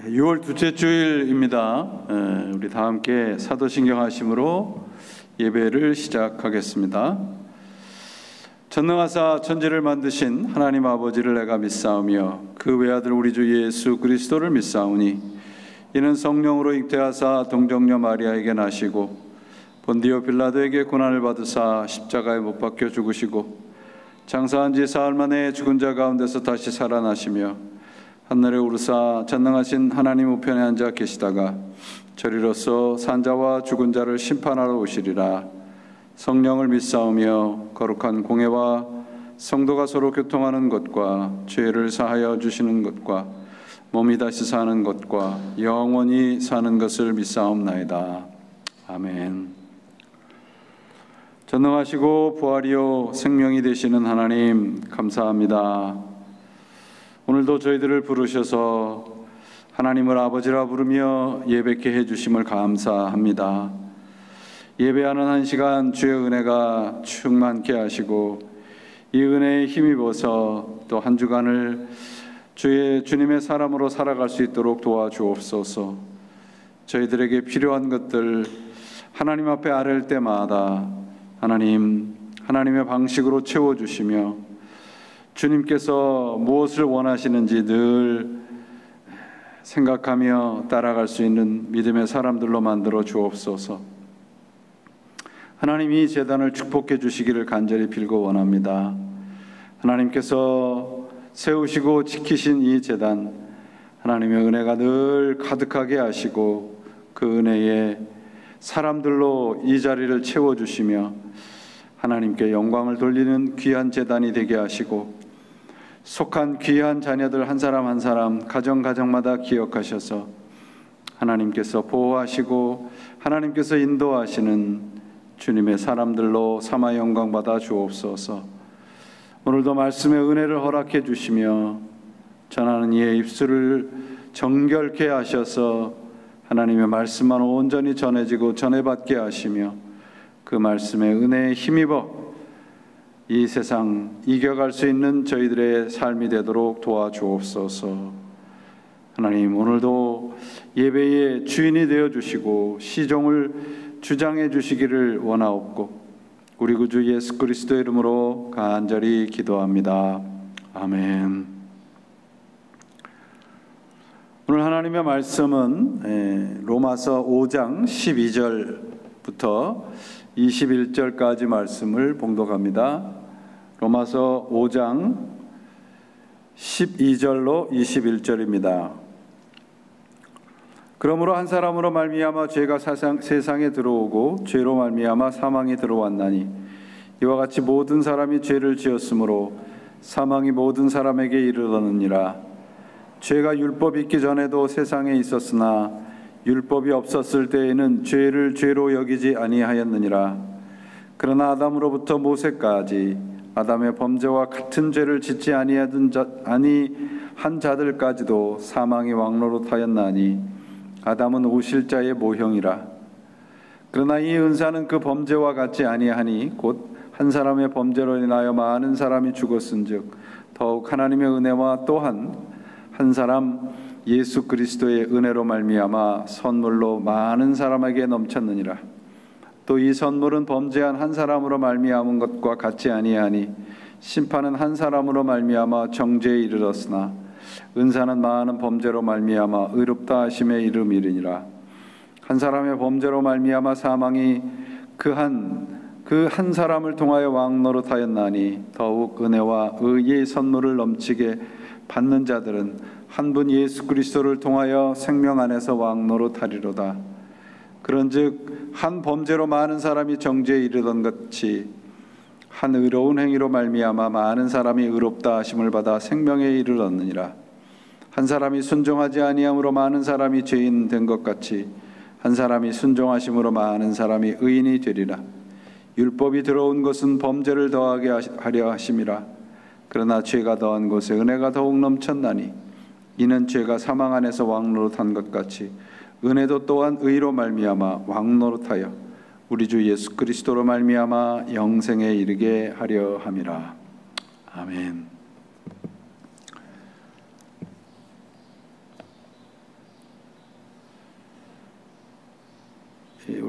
6월 둘째 주일입니다. 우리 다 함께 사도신경 하심으로 예배를 시작하겠습니다. 전능하사 천지를 만드신 하나님 아버지를 내가 믿사오며 그 외아들 우리 주 예수 그리스도를 믿사오니 이는 성령으로 잉태하사 동정녀 마리아에게 나시고 본디오 빌라도에게 고난을 받으사 십자가에 못 박혀 죽으시고 장사한 지 사흘 만에 죽은 자 가운데서 다시 살아나시며 하늘에 오르사 전능하신 하나님 우편에 앉아 계시다가 저리로서 산자와 죽은 자를 심판하러 오시리라. 성령을 믿사오며 거룩한 공회와 성도가 서로 교통하는 것과 죄를 사하여 주시는 것과 몸이 다시 사는 것과 영원히 사는 것을 믿사옵나이다. 아멘. 전능하시고 부활이요 생명이 되시는 하나님 감사합니다. 오늘도 저희들을 부르셔서 하나님을 아버지라 부르며 예배케 해주심을 감사합니다. 예배하는 한 시간 주의 은혜가 충만케 하시고 이 은혜에 힘입어서 또 한 주간을 주님의 사람으로 살아갈 수 있도록 도와주옵소서. 저희들에게 필요한 것들 하나님 앞에 아뢰을 때마다 하나님의 방식으로 채워주시며 주님께서 무엇을 원하시는지 늘 생각하며 따라갈 수 있는 믿음의 사람들로 만들어 주옵소서. 하나님 이 제단을 축복해 주시기를 간절히 빌고 원합니다. 하나님께서 세우시고 지키신 이 제단 하나님의 은혜가 늘 가득하게 하시고 그 은혜에 사람들로 이 자리를 채워주시며 하나님께 영광을 돌리는 귀한 제단이 되게 하시고 속한 귀한 자녀들 한 사람 한 사람 가정마다 기억하셔서 하나님께서 보호하시고 하나님께서 인도하시는 주님의 사람들로 삼아 영광 받아 주옵소서. 오늘도 말씀의 은혜를 허락해 주시며 전하는 이의 입술을 정결케 하셔서 하나님의 말씀만 온전히 전해지고 전해받게 하시며 그 말씀의 은혜에 힘입어 이 세상 이겨갈 수 있는 저희들의 삶이 되도록 도와주옵소서. 하나님 오늘도 예배의 주인이 되어주시고 시종을 주장해 주시기를 원하옵고 우리 구주 예수 그리스도의 이름으로 간절히 기도합니다. 아멘. 오늘 하나님의 말씀은 로마서 5장 12절부터 21절까지 말씀을 봉독합니다. 로마서 5장 12절로 21절입니다. 그러므로 한 사람으로 말미암아 죄가 세상에 들어오고 죄로 말미암아 사망이 들어왔나니 이와 같이 모든 사람이 죄를 지었으므로 사망이 모든 사람에게 이르렀느니라. 죄가 율법이 있기 전에도 세상에 있었으나 율법이 없었을 때에는 죄를 죄로 여기지 아니하였느니라. 그러나 아담으로부터 모세까지 아담의 범죄와 같은 죄를 짓지 아니한 자들까지도 사망이 왕노릇하였나니 아담은 오실자의 모형이라. 그러나 이 은사는 그 범죄와 같지 아니하니 곧 한 사람의 범죄로 인하여 많은 사람이 죽었은즉 더욱 하나님의 은혜와 또한 한 사람 예수 그리스도의 은혜로 말미암아 선물로 많은 사람에게 넘쳤느니라. 또 이 선물은 범죄한 한 사람으로 말미암은 것과 같지 아니하니 심판은 한 사람으로 말미암아 정죄에 이르렀으나 은사는 많은 범죄로 말미암아 의롭다 하심에 이름이니라. 한 사람의 범죄로 말미암아 사망이 그 한 사람을 통하여 왕노릇하였나니 더욱 은혜와 의의 선물을 넘치게 받는 자들은 한 분 예수 그리스도를 통하여 생명 안에서 왕노릇하리로다. 그런즉 한 범죄로 많은 사람이 정죄에 이르던 같이 한 의로운 행위로 말미암아 많은 사람이 의롭다 하심을 받아 생명에 이르렀느니라. 한 사람이 순종하지 아니함으로 많은 사람이 죄인 된 것 같이 한 사람이 순종하심으로 많은 사람이 의인이 되리라. 율법이 들어온 것은 범죄를 더하게 하려 하심이라. 그러나 죄가 더한 곳에 은혜가 더욱 넘쳤나니 이는 죄가 사망 안에서 왕노릇한 것 같이 은혜도 또한 의로 말미암아 왕노릇하여 우리 주 예수 그리스도로 말미암아 영생에 이르게 하려 함이라. 아멘.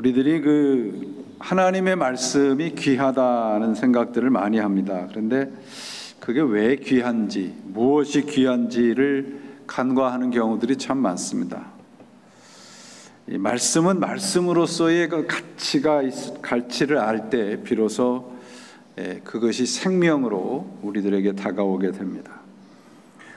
우리들이 하나님의 말씀이 귀하다는 생각들을 많이 합니다. 그런데 그게 왜 귀한지, 무엇이 귀한지를 간과하는 경우들이 참 많습니다. 이 말씀은 말씀으로서의 그 가치를 알 때 비로소 그것이 생명으로 우리들에게 다가오게 됩니다.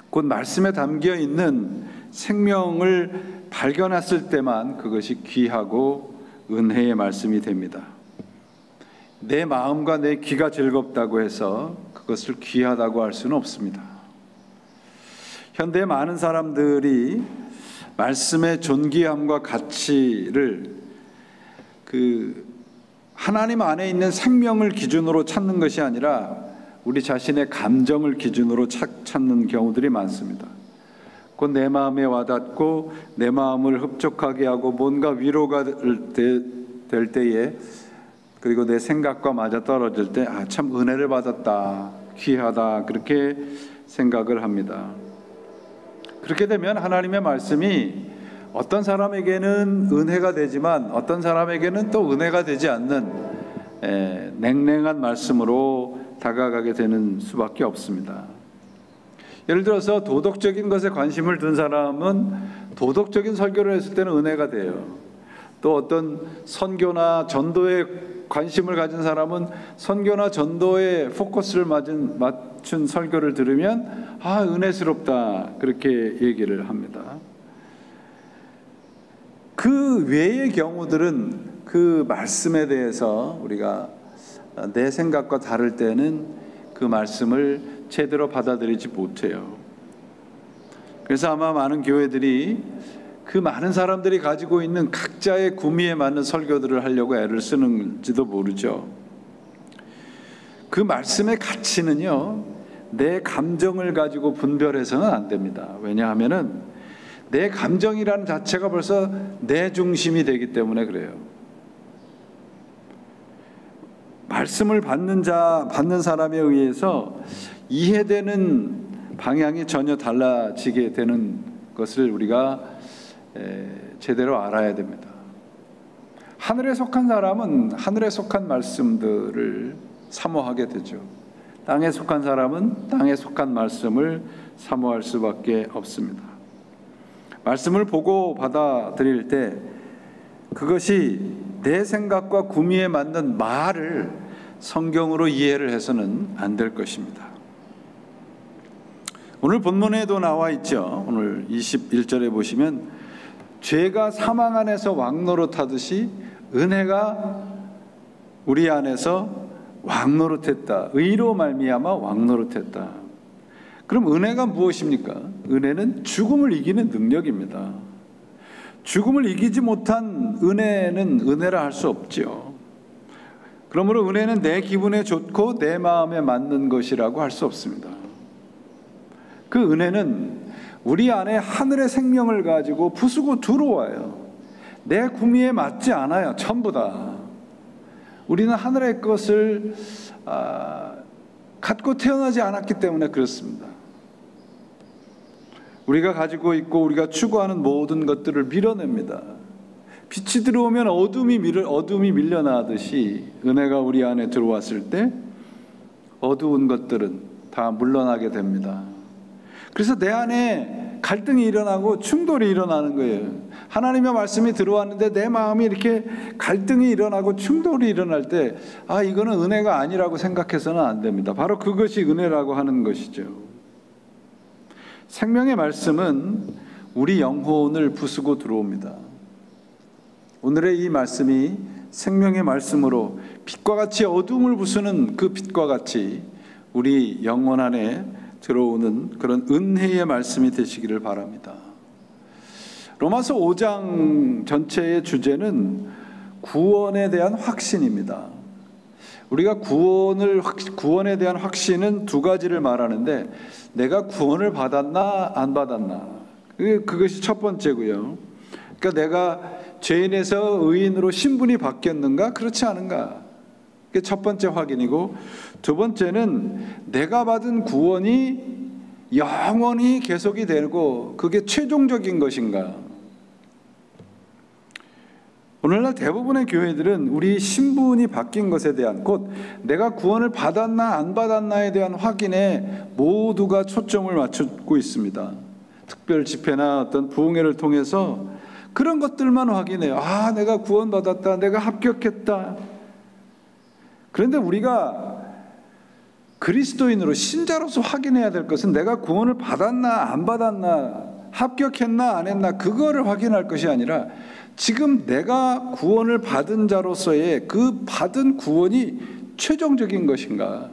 곧 말씀에 담겨 있는 생명을 발견했을 때만 그것이 귀하고 은혜의 말씀이 됩니다. 내 마음과 내 귀가 즐겁다고 해서 그것을 귀하다고 할 수는 없습니다. 현대의 많은 사람들이 말씀의 존귀함과 가치를 하나님 안에 있는 생명을 기준으로 찾는 것이 아니라 우리 자신의 감정을 기준으로 찾는 경우들이 많습니다. 곧 내 마음에 와닿고 내 마음을 흡족하게 하고 뭔가 위로가 될 때에, 그리고 내 생각과 맞아 떨어질 때 참 은혜를 받았다, 귀하다, 그렇게 생각을 합니다. 그렇게 되면 하나님의 말씀이 어떤 사람에게는 은혜가 되지만 어떤 사람에게는 또 은혜가 되지 않는 냉랭한 말씀으로 다가가게 되는 수밖에 없습니다. 예를 들어서 도덕적인 것에 관심을 둔 사람은 도덕적인 설교를 했을 때는 은혜가 돼요. 또 어떤 선교나 전도에 관심을 가진 사람은 선교나 전도에 포커스를 맞춘 설교를 들으면 은혜스럽다, 그렇게 얘기를 합니다. 그 외의 경우들은 그 말씀에 대해서 우리가 내 생각과 다를 때는 그 말씀을 제대로 받아들이지 못해요. 그래서 아마 많은 교회들이 그 많은 사람들이 가지고 있는 각자의 구미에 맞는 설교들을 하려고 애를 쓰는지도 모르죠. 그 말씀의 가치는요, 내 감정을 가지고 분별해서는 안 됩니다. 왜냐하면은 내 감정이라는 자체가 벌써 내 중심이 되기 때문에 그래요. 말씀을 받는 사람에 의해서 이해되는 방향이 전혀 달라지게 되는 것을 우리가 제대로 알아야 됩니다. 하늘에 속한 사람은 하늘에 속한 말씀들을 사모하게 되죠. 땅에 속한 사람은 땅에 속한 말씀을 사모할 수밖에 없습니다. 말씀을 보고 받아들일 때 그것이 내 생각과 구미에 맞는 말을 성경으로 이해를 해서는 안 될 것입니다. 오늘 본문에도 나와 있죠. 오늘 21절에 보시면 죄가 사망 안에서 왕노릇하듯이 은혜가 우리 안에서 왕노릇했다. 의로 말미암아 왕노릇했다. 그럼 은혜가 무엇입니까? 은혜는 죽음을 이기는 능력입니다. 죽음을 이기지 못한 은혜는 은혜라 할 수 없죠. 그러므로 은혜는 내 기분에 좋고 내 마음에 맞는 것이라고 할 수 없습니다. 그 은혜는 우리 안에 하늘의 생명을 가지고 부수고 들어와요. 내 구미에 맞지 않아요. 전부 다. 우리는 하늘의 것을 갖고 태어나지 않았기 때문에 그렇습니다. 우리가 가지고 있고 우리가 추구하는 모든 것들을 밀어냅니다. 빛이 들어오면 어둠이 밀려나듯이 은혜가 우리 안에 들어왔을 때 어두운 것들은 다 물러나게 됩니다. 그래서 내 안에 갈등이 일어나고 충돌이 일어나는 거예요. 하나님의 말씀이 들어왔는데 내 마음이 이렇게 갈등이 일어나고 충돌이 일어날 때 이거는 은혜가 아니라고 생각해서는 안 됩니다. 바로 그것이 은혜라고 하는 것이죠. 생명의 말씀은 우리 영혼을 부수고 들어옵니다. 오늘의 이 말씀이 생명의 말씀으로 빛과 같이 어둠을 부수는 그 빛과 같이 우리 영혼 안에 들어오는 그런 은혜의 말씀이 되시기를 바랍니다. 로마서 5장 전체의 주제는 구원에 대한 확신입니다. 우리가 구원에 대한 확신은 두 가지를 말하는데 내가 구원을 받았나 안 받았나, 그것이 첫 번째고요. 그러니까 내가 죄인에서 의인으로 신분이 바뀌었는가 그렇지 않은가, 그게 첫 번째 확인이고, 두 번째는 내가 받은 구원이 영원히 계속이 되고 그게 최종적인 것인가. 오늘날 대부분의 교회들은 우리 신분이 바뀐 것에 대한, 곧 내가 구원을 받았나 안 받았나에 대한 확인에 모두가 초점을 맞추고 있습니다. 특별 집회나 어떤 부흥회를 통해서 그런 것들만 확인해요. 아, 내가 구원받았다, 내가 합격했다. 그런데 우리가 그리스도인으로 신자로서 확인해야 될 것은 내가 구원을 받았나 안 받았나, 합격했나 안 했나, 그거를 확인할 것이 아니라 지금 내가 구원을 받은 자로서의 그 받은 구원이 최종적인 것인가,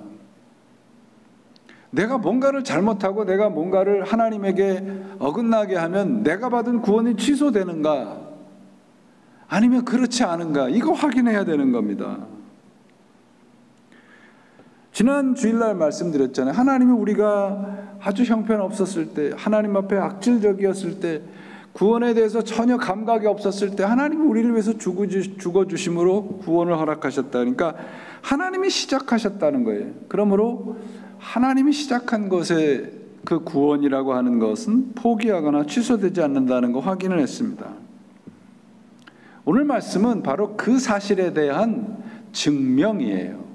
내가 뭔가를 잘못하고 내가 뭔가를 하나님에게 어긋나게 하면 내가 받은 구원이 취소되는가, 아니면 그렇지 않은가, 이거 확인해야 되는 겁니다. 지난 주일날 말씀드렸잖아요. 하나님이 우리가 아주 형편없었을 때, 하나님 앞에 악질적이었을 때, 구원에 대해서 전혀 감각이 없었을 때 하나님이 우리를 위해서 죽어주심으로 구원을 허락하셨다. 그러니까 하나님이 시작하셨다는 거예요. 그러므로 하나님이 시작한 것에 그 구원이라고 하는 것은 포기하거나 취소되지 않는다는 거 확인을 했습니다. 오늘 말씀은 바로 그 사실에 대한 증명이에요.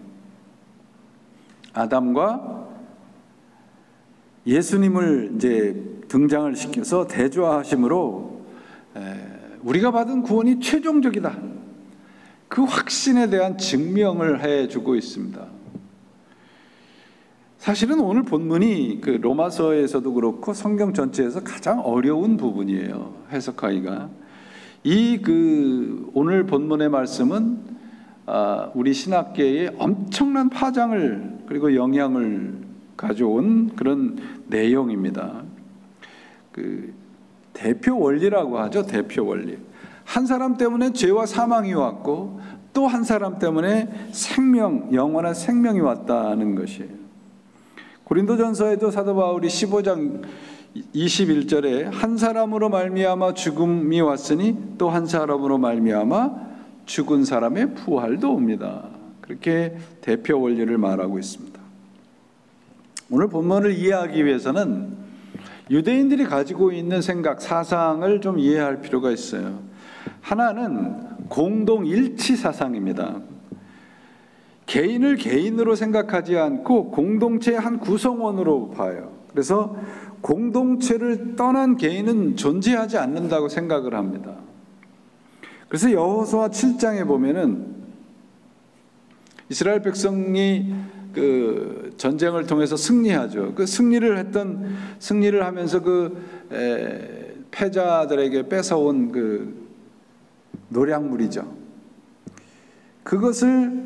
아담과 예수님을 이제 등장을 시켜서 대조하심으로 우리가 받은 구원이 최종적이다, 그 확신에 대한 증명을 해주고 있습니다. 사실은 오늘 본문이 그 로마서에서도 그렇고 성경 전체에서 가장 어려운 부분이에요, 해석하기가. 오늘 본문의 말씀은 우리 신학계에 엄청난 파장을 그리고 영향을 가져온 그런 내용입니다. 그 대표 원리라고 하죠. 대표 원리. 한 사람 때문에 죄와 사망이 왔고 또 한 사람 때문에 생명, 영원한 생명이 왔다는 것이에요. 고린도전서에도 사도 바울이 15장 21절에 한 사람으로 말미암아 죽음이 왔으니 또 한 사람으로 말미암아 죽은 사람의 부활도 옵니다. 그렇게 대표 원리를 말하고 있습니다. 오늘 본문을 이해하기 위해서는 유대인들이 가지고 있는 생각, 사상을 좀 이해할 필요가 있어요. 하나는 공동일치 사상입니다. 개인을 개인으로 생각하지 않고 공동체의 한 구성원으로 봐요. 그래서 공동체를 떠난 개인은 존재하지 않는다고 생각을 합니다. 그래서 여호수아 7장에 보면은 이스라엘 백성이 그 전쟁을 통해서 승리하죠. 그 승리를 하면서 패자들에게 뺏어온 그 노략물이죠. 그것을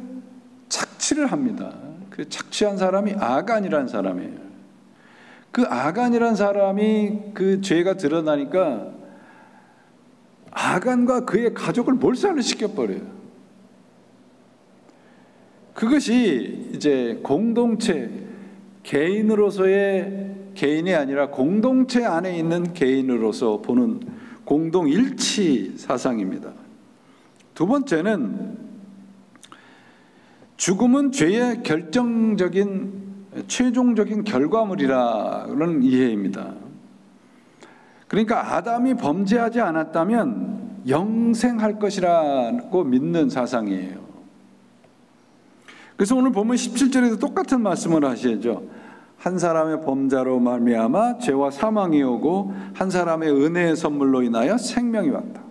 착취를 합니다. 그 착취한 사람이 아간이라는 사람이에요. 그 아간이라는 사람이 그 죄가 드러나니까 아간과 그의 가족을 몰살을 시켜버려요. 그것이 이제 공동체, 개인으로서의 개인이 아니라 공동체 안에 있는 개인으로서 보는 공동일치 사상입니다. 두 번째는 죽음은 죄의 최종적인 결과물이라는 이해입니다. 그러니까 아담이 범죄하지 않았다면 영생할 것이라고 믿는 사상이에요. 그래서 오늘 보면 17절에도 똑같은 말씀을 하시죠. 한 사람의 범죄로 말미암아 죄와 사망이 오고 한 사람의 은혜의 선물로 인하여 생명이 왔다.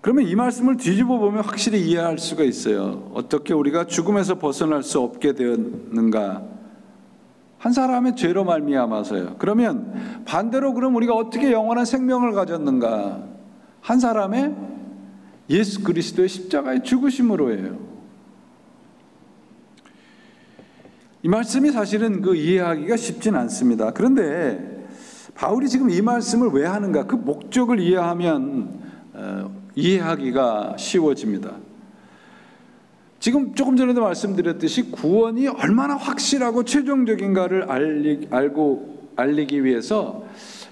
그러면 이 말씀을 뒤집어 보면 확실히 이해할 수가 있어요. 어떻게 우리가 죽음에서 벗어날 수 없게 되었는가? 한 사람의 죄로 말미암아서요. 그러면 반대로 그럼 우리가 어떻게 영원한 생명을 가졌는가? 한 사람의 예수 그리스도의 십자가의 죽으심으로예요. 이 말씀이 사실은 이해하기가 쉽진 않습니다. 그런데 바울이 지금 이 말씀을 왜 하는가? 그 목적을 이해하면 이해하기가 쉬워집니다. 지금 조금 전에도 말씀드렸듯이 구원이 얼마나 확실하고 최종적인가를 알리기 위해서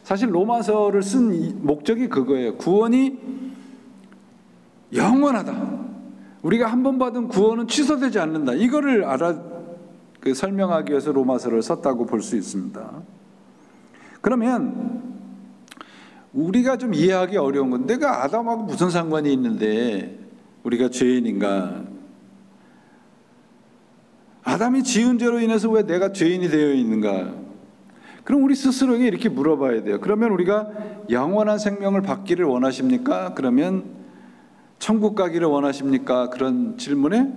사실 로마서를 쓴 목적이 그거예요. 구원이 영원하다. 우리가 한 번 받은 구원은 취소되지 않는다. 이거를 설명하기 위해서 로마서를 썼다고 볼 수 있습니다. 그러면 우리가 좀 이해하기 어려운 건 내가 아담하고 무슨 상관이 있는데 우리가 죄인인가? 아담이 지은 죄로 인해서 왜 내가 죄인이 되어 있는가? 그럼 우리 스스로에게 이렇게 물어봐야 돼요. 그러면 우리가 영원한 생명을 받기를 원하십니까? 그러면 천국 가기를 원하십니까? 그런 질문에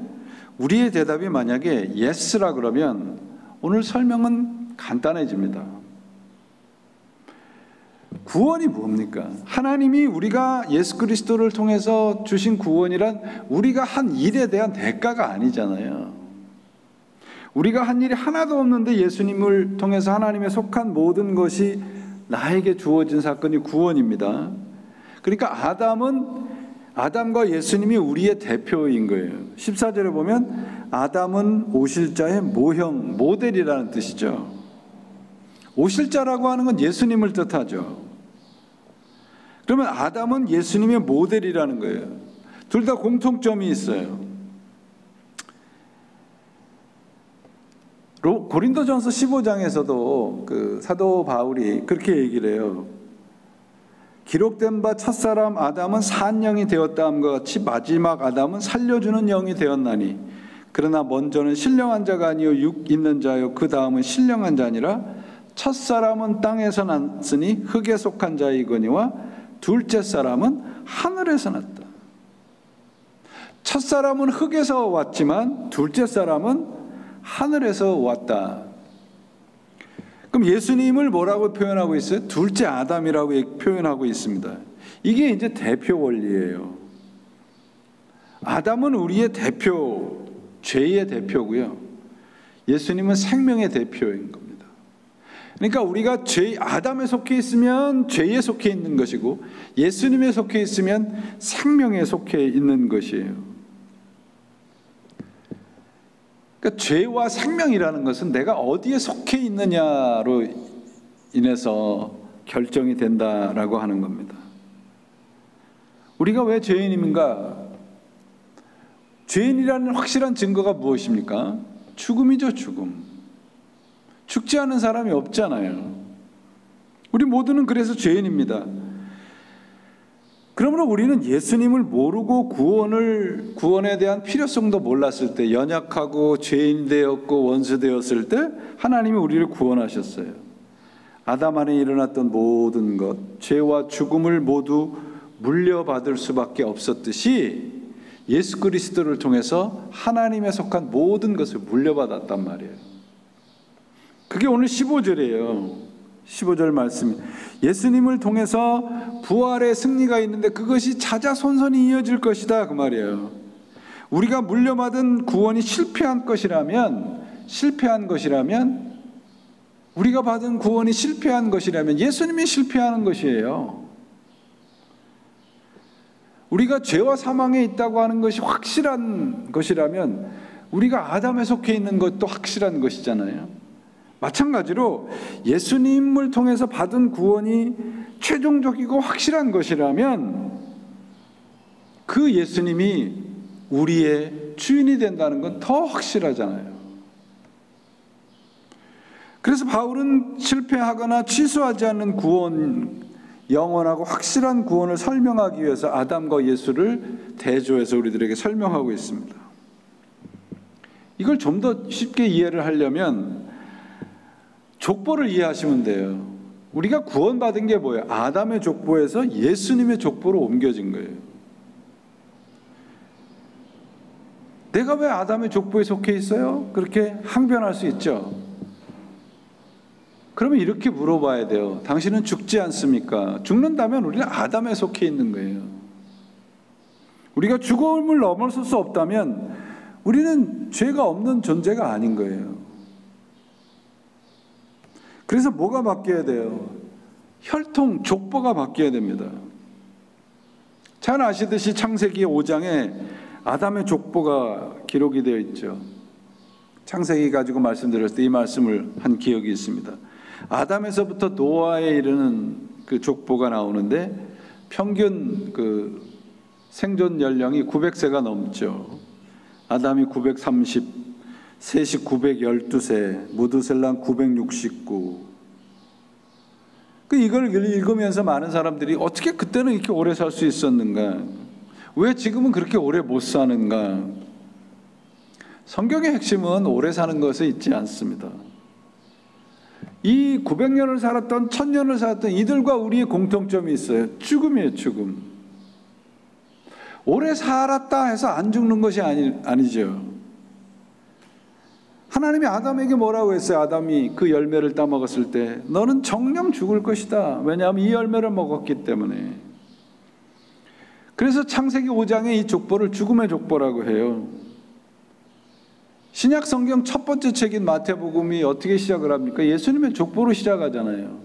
우리의 대답이 만약에 yes라 그러면 오늘 설명은 간단해집니다. 구원이 뭡니까? 하나님이 우리가 예수 그리스도를 통해서 주신 구원이란 우리가 한 일에 대한 대가가 아니잖아요. 우리가 한 일이 하나도 없는데 예수님을 통해서 하나님에 속한 모든 것이 나에게 주어진 사건이 구원입니다. 그러니까 아담과 예수님이 우리의 대표인 거예요. 14절에 보면 아담은 오실 자의 모형, 모델이라는 뜻이죠. 오실 자라고 하는 건 예수님을 뜻하죠. 그러면 아담은 예수님의 모델이라는 거예요. 둘 다 공통점이 있어요. 고린도전서 15장에서도 그 사도 바울이 그렇게 얘기를 해요. 기록된 바 첫사람 아담은 산 영이 되었다함과 같이 마지막 아담은 살려주는 영이 되었나니 그러나 먼저는 신령한 자가 아니요 육 있는 자요 그 다음은 신령한 자니라. 첫사람은 땅에서 났으니 흙에 속한 자이거니와 둘째 사람은 하늘에서 났다. 첫사람은 흙에서 왔지만 둘째 사람은 하늘에서 왔다. 그럼 예수님을 뭐라고 표현하고 있어요? 둘째 아담이라고 표현하고 있습니다. 이게 이제 대표 원리예요. 아담은 우리의 대표, 죄의 대표고요. 예수님은 생명의 대표인 겁니다. 그러니까 우리가 아담에 속해 있으면 죄에 속해 있는 것이고 예수님에 속해 있으면 생명에 속해 있는 것이에요. 그러니까 죄와 생명이라는 것은 내가 어디에 속해 있느냐로 인해서 결정이 된다라고 하는 겁니다. 우리가 왜 죄인인가? 죄인이라는 확실한 증거가 무엇입니까? 죽음이죠, 죽음. 죽지 않은 사람이 없잖아요. 우리 모두는 그래서 죄인입니다. 그러므로 우리는 예수님을 모르고 구원에 대한 필요성도 몰랐을 때, 연약하고 죄인 되었고 원수 되었을 때 하나님이 우리를 구원하셨어요. 아담 안에 일어났던 모든 것, 죄와 죽음을 모두 물려받을 수밖에 없었듯이 예수 그리스도를 통해서 하나님에 속한 모든 것을 물려받았단 말이에요. 그게 오늘 15절이에요. 15절 말씀. 예수님을 통해서 부활의 승리가 있는데 그것이 자자손손이 이어질 것이다 그 말이에요. 우리가 물려받은 구원이 실패한 것이라면 우리가 받은 구원이 실패한 것이라면 예수님이 실패하는 것이에요. 우리가 죄와 사망에 있다고 하는 것이 확실한 것이라면 우리가 아담에 속해 있는 것도 확실한 것이잖아요. 마찬가지로 예수님을 통해서 받은 구원이 최종적이고 확실한 것이라면 그 예수님이 우리의 주인이 된다는 건 더 확실하잖아요. 그래서 바울은 실패하거나 취소하지 않는 구원, 영원하고 확실한 구원을 설명하기 위해서 아담과 예수를 대조해서 우리들에게 설명하고 있습니다. 이걸 좀 더 쉽게 이해를 하려면 족보를 이해하시면 돼요. 우리가 구원받은 게 뭐예요? 아담의 족보에서 예수님의 족보로 옮겨진 거예요. 내가 왜 아담의 족보에 속해 있어요? 그렇게 항변할 수 있죠. 그러면 이렇게 물어봐야 돼요. 당신은 죽지 않습니까? 죽는다면 우리는 아담에 속해 있는 거예요. 우리가 죽음을 넘어설 수 없다면 우리는 죄가 없는 존재가 아닌 거예요. 그래서 뭐가 바뀌어야 돼요? 혈통, 족보가 바뀌어야 됩니다. 잘 아시듯이 창세기 5장에 아담의 족보가 기록이 되어 있죠. 창세기 가지고 말씀드렸을 때 이 말씀을 한 기억이 있습니다. 아담에서부터 노아에 이르는 그 족보가 나오는데 평균 그 생존 연령이 900세가 넘죠. 아담이 930, 셋이 912세, 무드셀람 969. 이걸 읽으면서 많은 사람들이 어떻게 그때는 이렇게 오래 살 수 있었는가? 왜 지금은 그렇게 오래 못 사는가? 성경의 핵심은 오래 사는 것에 있지 않습니다. 이 900년을 살았던 1000년을 살았던 이들과 우리의 공통점이 있어요. 죽음이에요, 죽음. 오래 살았다 해서 안 죽는 것이 아니죠. 하나님이 아담에게 뭐라고 했어요? 아담이 그 열매를 따먹었을 때 너는 정녕 죽을 것이다. 왜냐하면 이 열매를 먹었기 때문에. 그래서 창세기 5장에 이 족보를 죽음의 족보라고 해요. 신약 성경 첫 번째 책인 마태복음이 어떻게 시작을 합니까? 예수님의 족보로 시작하잖아요.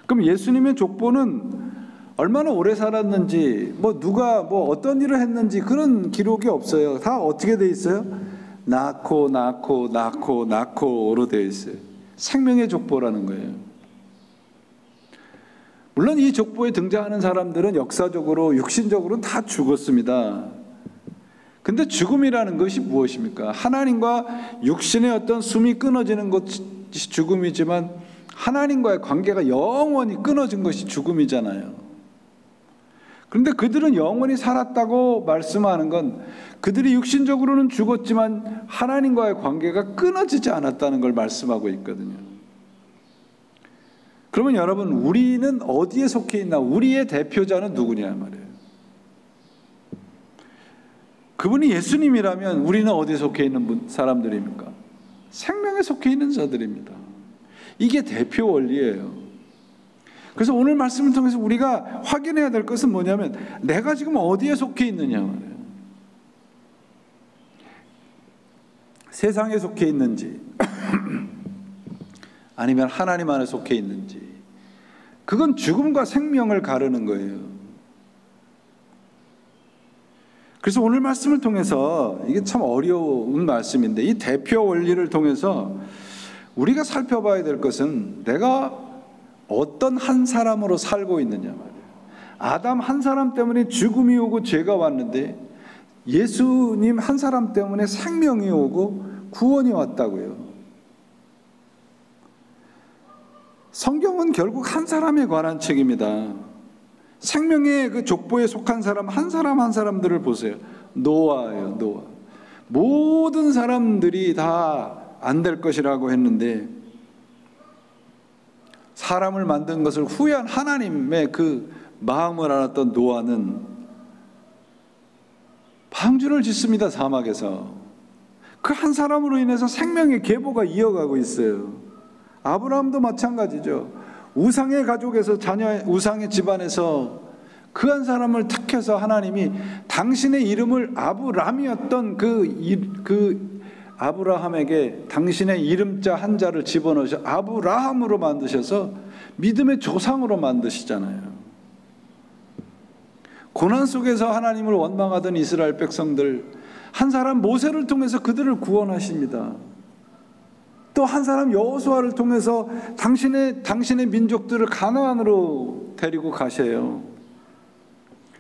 그럼 예수님의 족보는 얼마나 오래 살았는지, 누가 어떤 일을 했는지 그런 기록이 없어요. 다 어떻게 돼 있어요? 낳고로 되어 있어요. 생명의 족보라는 거예요. 물론 이 족보에 등장하는 사람들은 역사적으로 육신적으로는 다 죽었습니다. 근데 죽음이라는 것이 무엇입니까? 하나님과 육신의 어떤 숨이 끊어지는 것이 죽음이지만 하나님과의 관계가 영원히 끊어진 것이 죽음이잖아요. 그런데 그들은 영원히 살았다고 말씀하는 건 그들이 육신적으로는 죽었지만 하나님과의 관계가 끊어지지 않았다는 걸 말씀하고 있거든요. 그러면 여러분, 우리는 어디에 속해 있나? 우리의 대표자는 누구냐 말이에요. 그분이 예수님이라면 우리는 어디에 속해 있는 사람들입니까? 생명에 속해 있는 자들입니다. 이게 대표 원리예요. 그래서 오늘 말씀을 통해서 우리가 확인해야 될 것은 뭐냐면 내가 지금 어디에 속해 있느냐 말이에요. 세상에 속해 있는지 아니면 하나님 안에 속해 있는지, 그건 죽음과 생명을 가르는 거예요. 그래서 오늘 말씀을 통해서 이게 참 어려운 말씀인데 이 대표 원리를 통해서 우리가 살펴봐야 될 것은 내가 어떤 한 사람으로 살고 있느냐 말이에요. 아담 한 사람 때문에 죽음이 오고 죄가 왔는데 예수님 한 사람 때문에 생명이 오고 구원이 왔다고요. 성경은 결국 한 사람에 관한 책입니다. 생명의 그 족보에 속한 사람 한 사람들을 보세요. 노아예요, 노아. 모든 사람들이 다 안 될 것이라고 했는데 사람을 만든 것을 후회한 하나님의 그 마음을 알았던 노아는 방주를 짓습니다, 사막에서. 그 한 사람으로 인해서 생명의 계보가 이어가고 있어요. 아브라함도 마찬가지죠. 우상의 가족에서 우상의 집안에서 그 한 사람을 택해서 하나님이 당신의 이름을 아브람이었던 그 아브라함에게 당신의 이름자 한 자를 집어넣으셔 아브라함으로 만드셔서 믿음의 조상으로 만드시잖아요. 고난 속에서 하나님을 원망하던 이스라엘 백성들, 한 사람 모세를 통해서 그들을 구원하십니다. 또 한 사람 여호수아를 통해서 당신의 민족들을 가나안으로 데리고 가셔요.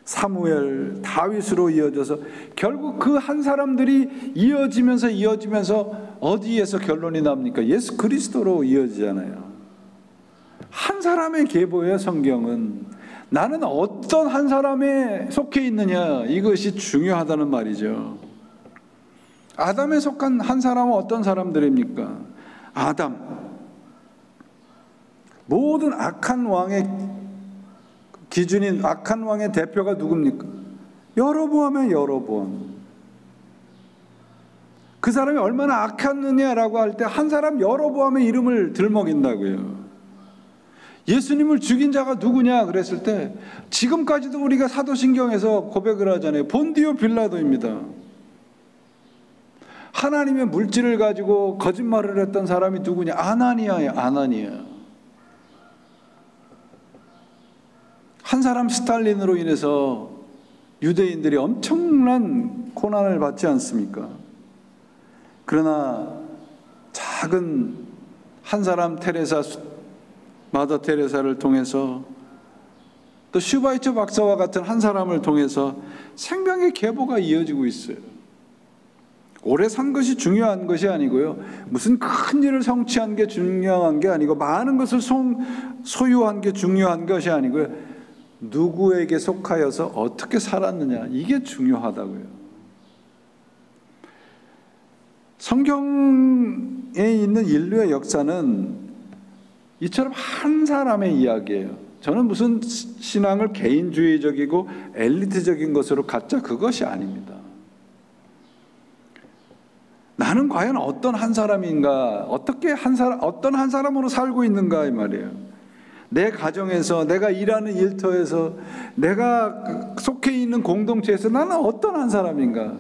사무엘, 다윗으로 이어져서 결국 그 한 사람들이 이어지면서 어디에서 결론이 납니까? 예수 그리스도로 이어지잖아요. 한 사람의 계보예요, 성경은. 나는 어떤 한 사람에 속해 있느냐, 이것이 중요하다는 말이죠. 아담에 속한 한 사람은 어떤 사람들입니까? 아담. 모든 악한 왕의 기준인 악한 왕의 대표가 누굽니까? 여로보암이에요, 여로보암. 그 사람이 얼마나 악했느냐라고 할 때 한 사람 여로보암의 이름을 들먹인다고요. 예수님을 죽인 자가 누구냐 그랬을 때 지금까지도 우리가 사도신경에서 고백을 하잖아요. 본디오 빌라도입니다. 하나님의 물질을 가지고 거짓말을 했던 사람이 누구냐? 아나니아예요, 아나니아. 한 사람 스탈린으로 인해서 유대인들이 엄청난 고난을 받지 않습니까? 그러나 작은 한 사람 마더 테레사를 통해서 또 슈바이처 박사와 같은 한 사람을 통해서 생명의 계보가 이어지고 있어요. 오래 산 것이 중요한 것이 아니고요. 무슨 큰 일을 성취한 게 중요한 게 아니고 많은 것을 소유한 게 중요한 것이 아니고요. 누구에게 속하여서 어떻게 살았느냐, 이게 중요하다고요. 성경에 있는 인류의 역사는 이처럼 한 사람의 이야기예요. 저는 무슨 신앙을 개인주의적이고 엘리트적인 것으로 갖자, 그것이 아닙니다. 나는 과연 어떤 한 사람인가, 어떤 한 사람으로 살고 있는가, 이 말이에요. 내 가정에서, 내가 일하는 일터에서, 내가 속해 있는 공동체에서 나는 어떤 한 사람인가,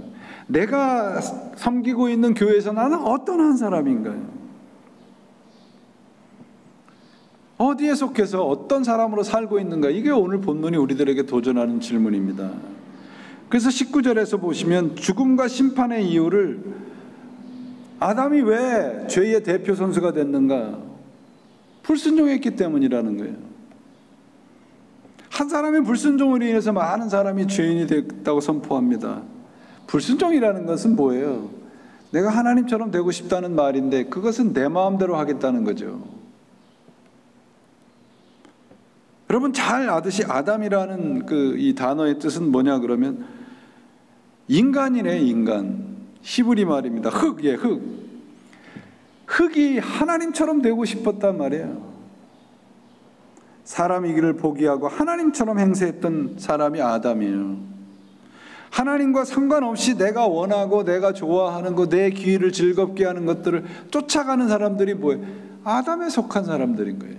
내가 섬기고 있는 교회에서 나는 어떤 한 사람인가요? 어디에 속해서 어떤 사람으로 살고 있는가, 이게 오늘 본문이 우리들에게 도전하는 질문입니다. 그래서 19절에서 보시면 죽음과 심판의 이유를, 아담이 왜 죄의 대표 선수가 됐는가? 불순종했기 때문이라는 거예요. 한 사람의 불순종으로 인해서 많은 사람이 죄인이 됐다고 선포합니다. 불순종이라는 것은 뭐예요? 내가 하나님처럼 되고 싶다는 말인데 그것은 내 마음대로 하겠다는 거죠. 여러분 잘 아듯이 아담이라는 이 단어의 뜻은 뭐냐 그러면 인간이네, 인간. 히브리 말입니다. 흙이에요, 흙. 흙이 하나님처럼 되고 싶었단 말이에요. 사람이기를 포기하고 하나님처럼 행세했던 사람이 아담이에요. 하나님과 상관없이 내가 원하고 내가 좋아하는 것, 내 귀를 즐겁게 하는 것들을 쫓아가는 사람들이 뭐예요? 아담에 속한 사람들인 거예요.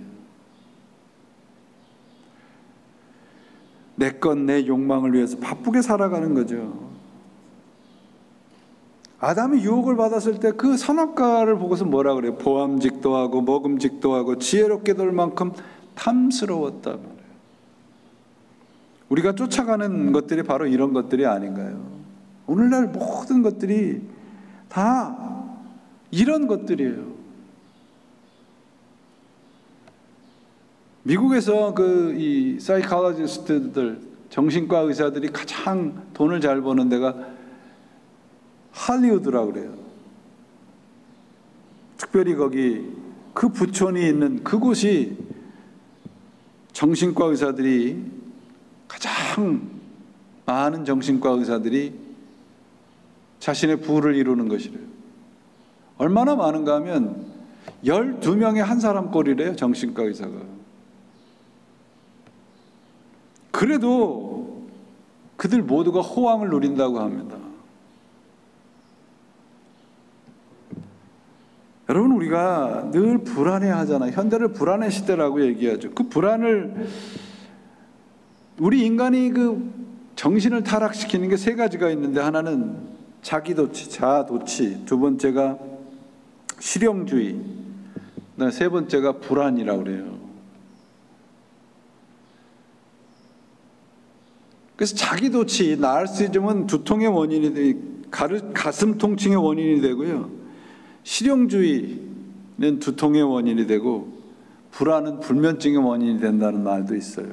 내 것, 내 욕망을 위해서 바쁘게 살아가는 거죠. 아담이 유혹을 받았을 때 그 선악과를 보고서 뭐라 그래요? 보암직도 하고 먹음직도 하고 지혜롭게 될 만큼 탐스러웠단 말이에요. 우리가 쫓아가는 것들이 바로 이런 것들이 아닌가요? 오늘날 모든 것들이 다 이런 것들이에요. 미국에서 이 사이콜로지스트들, 정신과 의사들이 가장 돈을 잘 버는 데가 할리우드라고 그래요. 특별히 거기 그 부촌이 있는 그곳이 정신과 의사들이 가장 많은 정신과 의사들이 자신의 부를 이루는 것이래요. 얼마나 많은가 하면 12명에 한 사람 꼴이래요, 정신과 의사가. 그래도 그들 모두가 호황을 누린다고 합니다. 여러분 우리가 늘 불안해하잖아요. 현대를 불안의 시대라고 얘기하죠. 그 불안을 우리 인간이 정신을 타락시키는 게 세 가지가 있는데 하나는 자기도취, 자아도취, 두 번째가 실용주의, 세 번째가 불안이라고 그래요. 그래서 자기도취, 나르시즘은 두통의 원인이 되고 가슴 통증의 원인이 되고요. 실용주의는 두통의 원인이 되고 불안은 불면증의 원인이 된다는 말도 있어요.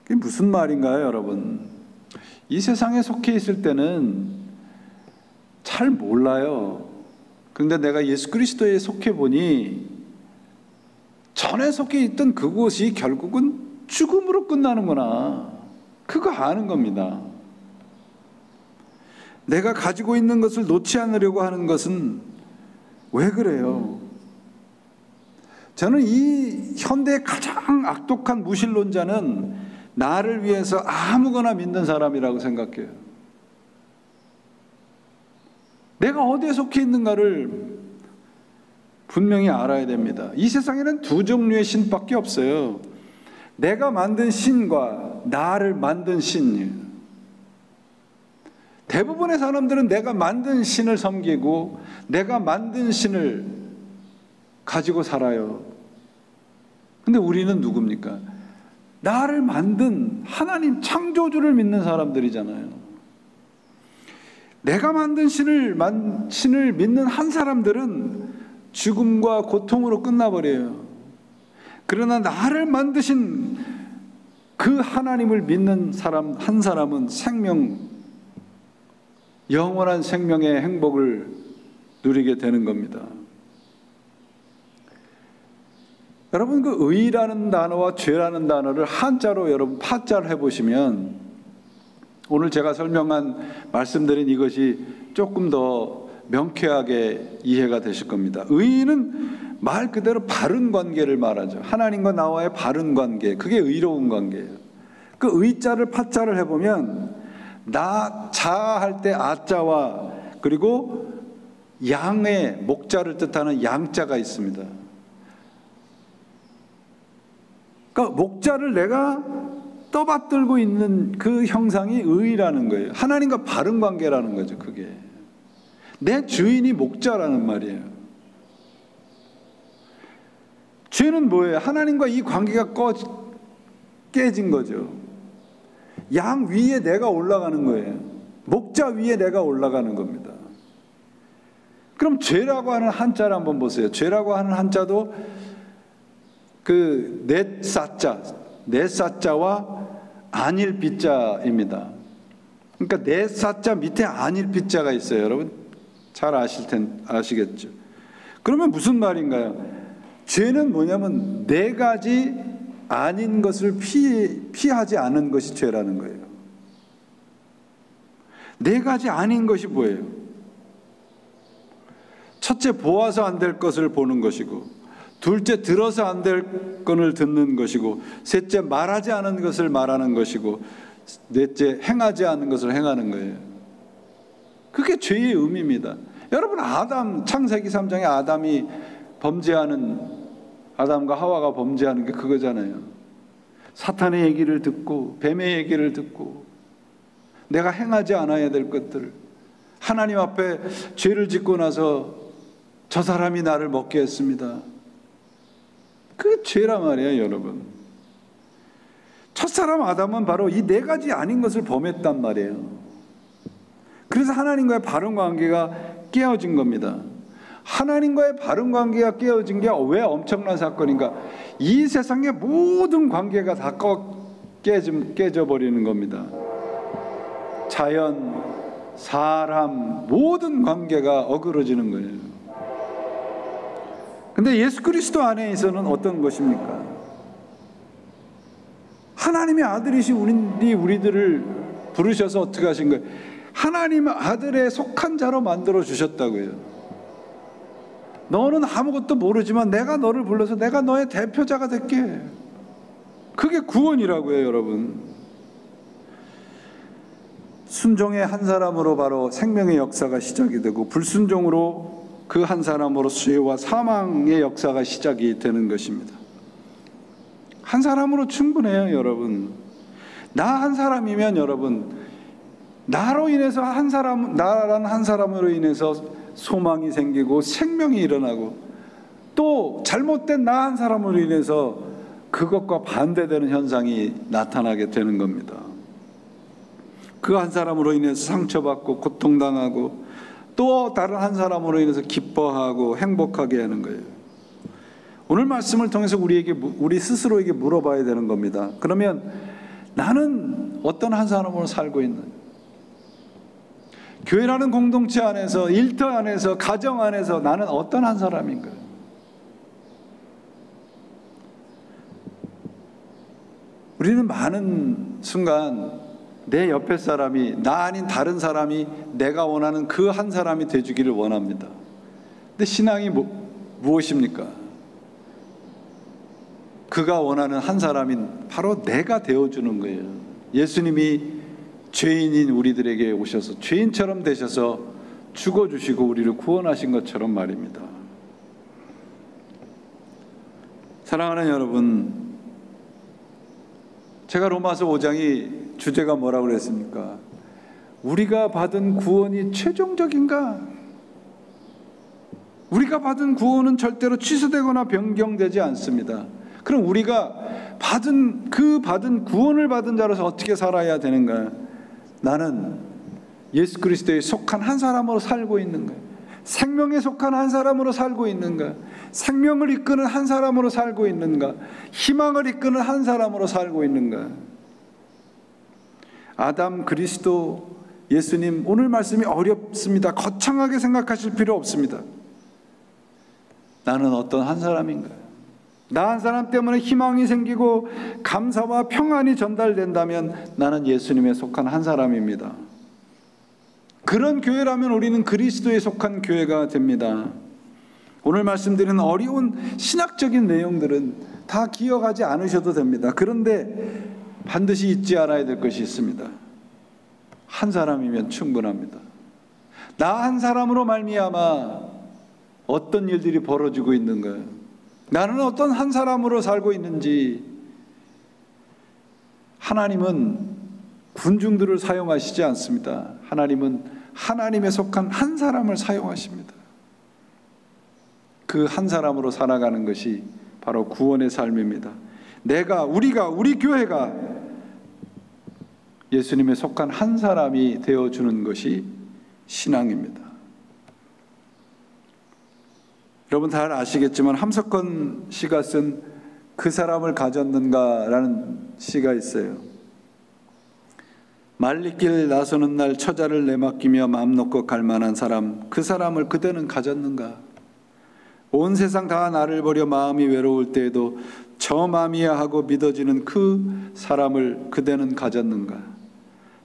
그게 무슨 말인가요, 여러분? 이 세상에 속해 있을 때는 잘 몰라요. 그런데 내가 예수 그리스도에 속해 보니 전에 속해 있던 그곳이 결국은 죽음으로 끝나는구나. 그거 아는 겁니다. 내가 가지고 있는 것을 놓지 않으려고 하는 것은 왜 그래요? 저는 이 현대의 가장 악독한 무신론자는 나를 위해서 아무거나 믿는 사람이라고 생각해요. 내가 어디에 속해 있는가를 분명히 알아야 됩니다. 이 세상에는 두 종류의 신밖에 없어요. 내가 만든 신과 나를 만든 신이에요. 대부분의 사람들은 내가 만든 신을 섬기고 내가 만든 신을 가지고 살아요. 근데 우리는 누굽니까? 나를 만든 하나님 창조주를 믿는 사람들이잖아요. 내가 만든 신을 믿는 한 사람들은 죽음과 고통으로 끝나버려요. 그러나 나를 만드신 그 하나님을 믿는 사람 한 사람은 생명, 영원한 생명의 행복을 누리게 되는 겁니다. 여러분, 그 의라는 단어와 죄라는 단어를 한자로 여러분 파자를 해보시면 오늘 제가 말씀드린 이것이 조금 더 명쾌하게 이해가 되실 겁니다. 의는 말 그대로 바른 관계를 말하죠. 하나님과 나와의 바른 관계, 그게 의로운 관계예요. 그 의자를 파자를 해보면 자할 때 아자와 그리고 양의 목자를 뜻하는 양자가 있습니다. 그러니까 목자를 내가 떠받들고 있는 그 형상이 의라는 거예요. 하나님과 바른 관계라는 거죠. 그게 내 주인이 목자라는 말이에요. 죄는 뭐예요? 하나님과 이 관계가 깨진 거죠. 양 위에 내가 올라가는 거예요. 목자 위에 내가 올라가는 겁니다. 그럼 죄라고 하는 한자를 한번 보세요. 죄라고 하는 한자도 그 넷사자와 안일비자입니다. 그러니까 넷사자 밑에 안일비자가 있어요. 여러분 잘 아시겠죠? 그러면 무슨 말인가요? 죄는 뭐냐면 네 가지 아닌 것을 피하지 않은 것이 죄라는 거예요. 네 가지 아닌 것이 뭐예요? 첫째, 보아서 안 될 것을 보는 것이고, 둘째, 들어서 안 될 것을 듣는 것이고, 셋째, 말하지 않은 것을 말하는 것이고, 넷째, 행하지 않은 것을 행하는 거예요. 그게 죄의 의미입니다. 여러분, 창세기 3장에 아담과 하와가 범죄하는 게 그거잖아요. 사탄의 얘기를 듣고 뱀의 얘기를 듣고 내가 행하지 않아야 될 것들, 하나님 앞에 죄를 짓고 나서 저 사람이 나를 먹게 했습니다. 그게 죄란 말이에요. 여러분, 첫사람 아담은 바로 이 네 가지 아닌 것을 범했단 말이에요. 그래서 하나님과의 바른 관계가 깨어진 겁니다. 하나님과의 바른 관계가 깨어진 게 왜 엄청난 사건인가? 이 세상의 모든 관계가 다 깨져버리는 겁니다. 자연, 사람, 모든 관계가 어그러지는 거예요. 근데 예수 그리스도 안에서는 어떤 것입니까? 하나님의 아들이신 우리들을 부르셔서 어떻게 하신 거예요? 하나님의 아들에 속한 자로 만들어 주셨다고요. 너는 아무것도 모르지만 내가 너를 불러서 내가 너의 대표자가 될게. 그게 구원이라고요. 여러분, 순종의 한 사람으로 바로 생명의 역사가 시작이 되고, 불순종으로 그 한 사람으로 죄와 사망의 역사가 시작이 되는 것입니다. 한 사람으로 충분해요. 여러분, 나 한 사람이면, 여러분, 나로 인해서 나라는 한 사람으로 인해서 소망이 생기고 생명이 일어나고, 또 잘못된 나 한 사람으로 인해서 그것과 반대되는 현상이 나타나게 되는 겁니다. 그 한 사람으로 인해서 상처받고 고통당하고, 또 다른 한 사람으로 인해서 기뻐하고 행복하게 하는 거예요. 오늘 말씀을 통해서 우리 스스로에게 물어봐야 되는 겁니다. 그러면 나는 어떤 한 사람으로 살고 있는, 교회라는 공동체 안에서, 일터 안에서, 가정 안에서 나는 어떤 한 사람인가? 우리는 많은 순간 내 옆에 사람이, 나 아닌 다른 사람이 내가 원하는 그 한 사람이 되주기를 원합니다. 근데 신앙이 무엇입니까? 그가 원하는 한 사람인 바로 내가 되어주는 거예요. 예수님이 죄인인 우리들에게 오셔서 죄인처럼 되셔서 죽어주시고 우리를 구원하신 것처럼 말입니다. 사랑하는 여러분, 제가 로마서 5장이 주제가 뭐라고 그랬습니까? 우리가 받은 구원이 최종적인가? 우리가 받은 구원은 절대로 취소되거나 변경되지 않습니다. 그럼 우리가 받은 구원을 받은 자로서 어떻게 살아야 되는가? 나는 예수 그리스도에 속한 한 사람으로 살고 있는가? 생명에 속한 한 사람으로 살고 있는가? 생명을 이끄는 한 사람으로 살고 있는가? 희망을 이끄는 한 사람으로 살고 있는가? 아담, 그리스도, 예수님, 오늘 말씀이 어렵습니다. 거창하게 생각하실 필요 없습니다. 나는 어떤 한 사람인가요? 나 한 사람 때문에 희망이 생기고 감사와 평안이 전달된다면 나는 예수님에 속한 한 사람입니다. 그런 교회라면 우리는 그리스도에 속한 교회가 됩니다. 오늘 말씀드리는 어려운 신학적인 내용들은 다 기억하지 않으셔도 됩니다. 그런데 반드시 잊지 않아야 될 것이 있습니다. 한 사람이면 충분합니다. 나 한 사람으로 말미암아 어떤 일들이 벌어지고 있는가요? 나는 어떤 한 사람으로 살고 있는지. 하나님은 군중들을 사용하시지 않습니다. 하나님은 하나님에 속한 한 사람을 사용하십니다. 그 한 사람으로 살아가는 것이 바로 구원의 삶입니다. 우리 교회가 예수님에 속한 한 사람이 되어주는 것이 신앙입니다. 여러분 잘 아시겠지만 함석헌 씨가 쓴 그 사람을 가졌는가라는 시가 있어요. 말리길 나서는 날 처자를 내맡기며 마음 놓고 갈 만한 사람, 그 사람을 그대는 가졌는가? 온 세상 다 나를 버려 마음이 외로울 때에도 저 마음이야 하고 믿어지는 그 사람을 그대는 가졌는가?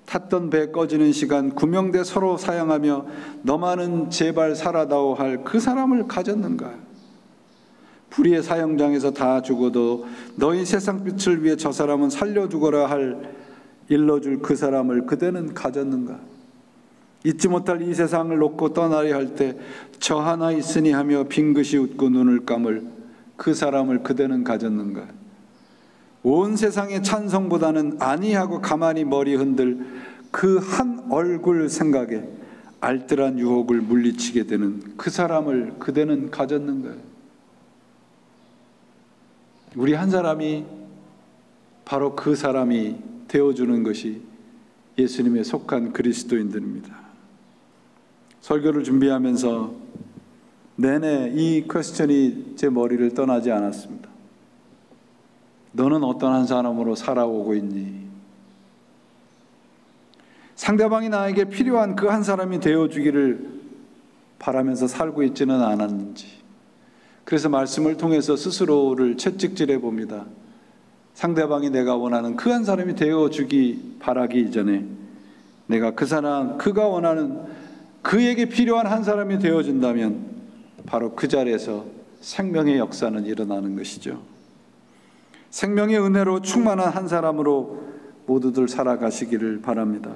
탔던 배 꺼지는 시간 구명대 서로 사양하며 너만은 제발 살아다오 할 그 사람을 가졌는가? 불의의 사형장에서 다 죽어도 너희 세상 빛을 위해 저 사람은 살려주거라 할 일러줄 그 사람을 그대는 가졌는가? 잊지 못할 이 세상을 놓고 떠나려 할 때 저 하나 있으니 하며 빙긋이 웃고 눈을 감을 그 사람을 그대는 가졌는가? 온 세상의 찬성보다는 아니하고 가만히 머리 흔들 그 한 얼굴 생각에 알뜰한 유혹을 물리치게 되는 그 사람을 그대는 가졌는가요? 우리 한 사람이 바로 그 사람이 되어주는 것이 예수님에 속한 그리스도인들입니다. 설교를 준비하면서 내내 이 퀘스천이 제 머리를 떠나지 않았습니다. 너는 어떤 한 사람으로 살아오고 있니? 상대방이 나에게 필요한 그 한 사람이 되어주기를 바라면서 살고 있지는 않았는지. 그래서 말씀을 통해서 스스로를 채찍질해 봅니다. 상대방이 내가 원하는 그 한 사람이 되어주기 바라기 이전에 내가 그가 원하는 그에게 필요한 한 사람이 되어준다면 바로 그 자리에서 생명의 역사는 일어나는 것이죠. 생명의 은혜로 충만한 한 사람으로 모두들 살아가시기를 바랍니다.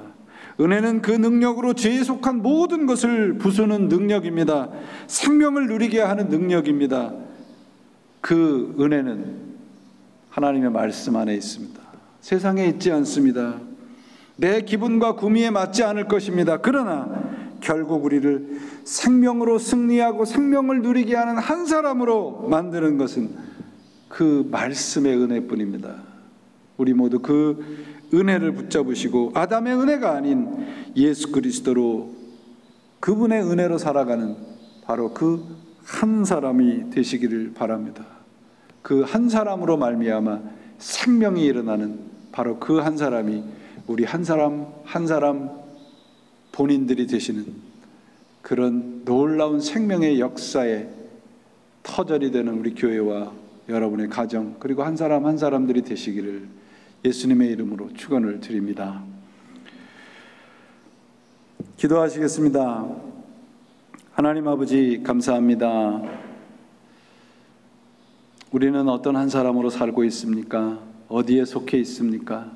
은혜는 그 능력으로 죄에 속한 모든 것을 부수는 능력입니다. 생명을 누리게 하는 능력입니다. 그 은혜는 하나님의 말씀 안에 있습니다. 세상에 있지 않습니다. 내 기분과 구미에 맞지 않을 것입니다. 그러나 결국 우리를 생명으로 승리하고 생명을 누리게 하는 한 사람으로 만드는 것은 그 말씀의 은혜뿐입니다. 우리 모두 그 은혜를 붙잡으시고 아담의 은혜가 아닌 예수 그리스도로 그분의 은혜로 살아가는 바로 그 한 사람이 되시기를 바랍니다. 그 한 사람으로 말미암아 생명이 일어나는 바로 그 한 사람이 우리 한 사람 한 사람 본인들이 되시는 그런 놀라운 생명의 역사의 터전이 되는 우리 교회와 여러분의 가정 그리고 한 사람 한 사람들이 되시기를 예수님의 이름으로 축원을 드립니다. 기도하시겠습니다. 하나님 아버지 감사합니다. 우리는 어떤 한 사람으로 살고 있습니까? 어디에 속해 있습니까?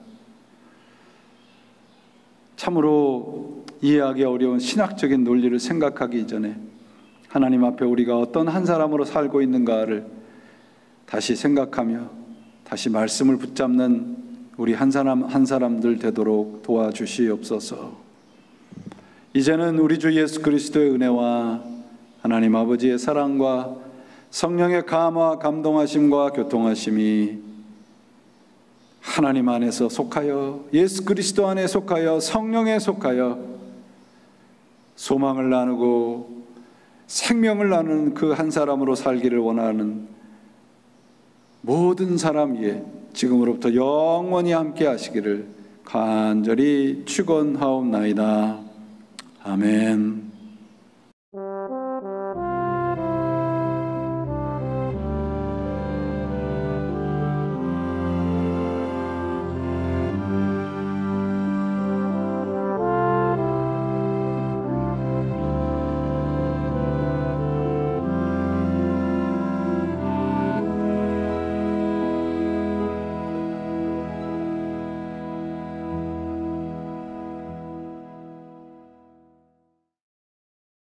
참으로 이해하기 어려운 신학적인 논리를 생각하기 이전에 하나님 앞에 우리가 어떤 한 사람으로 살고 있는가를 다시 생각하며 다시 말씀을 붙잡는 우리 한 사람 한 사람들 되도록 도와주시옵소서. 이제는 우리 주 예수 그리스도의 은혜와 하나님 아버지의 사랑과 성령의 감화 감동하심과 교통하심이 하나님 안에서 속하여 예수 그리스도 안에 속하여 성령에 속하여 소망을 나누고 생명을 나누는 그 한 사람으로 살기를 원하는 모든 사람 위에 지금으로부터 영원히 함께 하시기를 간절히 축원하옵나이다. 아멘.